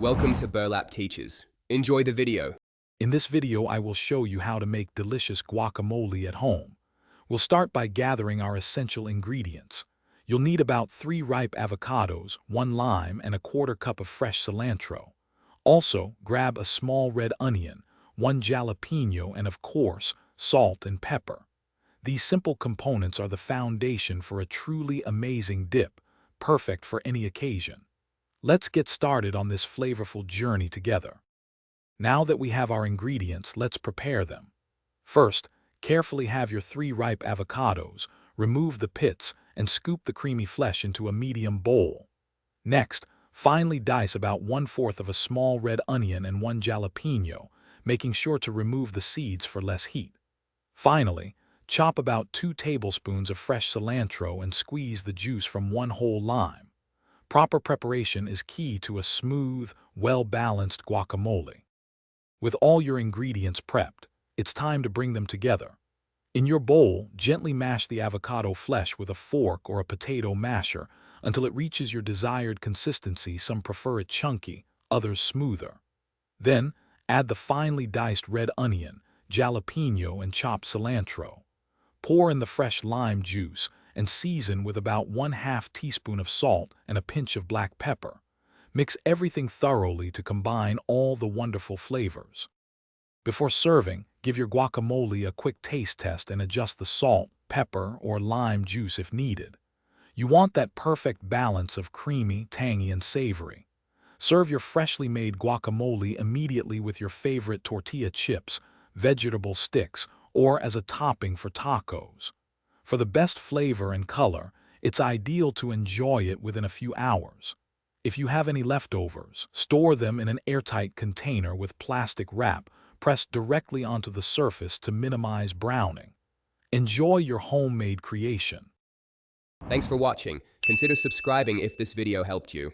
Welcome to Burlap Teachers. Enjoy the video. In this video, I will show you how to make delicious guacamole at home. We'll start by gathering our essential ingredients. You'll need about 3 ripe avocados, 1 lime, and a quarter cup of fresh cilantro. Also, grab a small red onion, 1 jalapeno, and of course, salt and pepper. These simple components are the foundation for a truly amazing dip, perfect for any occasion. Let's get started on this flavorful journey together. Now that we have our ingredients, let's prepare them. First, carefully have your 3 ripe avocados, remove the pits, and scoop the creamy flesh into a medium bowl. Next, finely dice about 1/4 of a small red onion and 1 jalapeno, making sure to remove the seeds for less heat. Finally, chop about 2 tablespoons of fresh cilantro and squeeze the juice from 1 whole lime. Proper preparation is key to a smooth, well-balanced guacamole. With all your ingredients prepped, it's time to bring them together. In your bowl, gently mash the avocado flesh with a fork or a potato masher until it reaches your desired consistency. Some prefer it chunky, others smoother. Then, add the finely diced red onion, jalapeno, and chopped cilantro. Pour in the fresh lime juice and season with about 1/2 teaspoon of salt and a pinch of black pepper. Mix everything thoroughly to combine all the wonderful flavors. Before serving, give your guacamole a quick taste test and adjust the salt, pepper, or lime juice if needed. You want that perfect balance of creamy, tangy, and savory. Serve your freshly made guacamole immediately with your favorite tortilla chips, vegetable sticks, or as a topping for tacos. For the best flavor and color, it's ideal to enjoy it within a few hours. If you have any leftovers, store them in an airtight container with plastic wrap pressed directly onto the surface to minimize browning. Enjoy your homemade creation. Thanks for watching. Consider subscribing if this video helped you.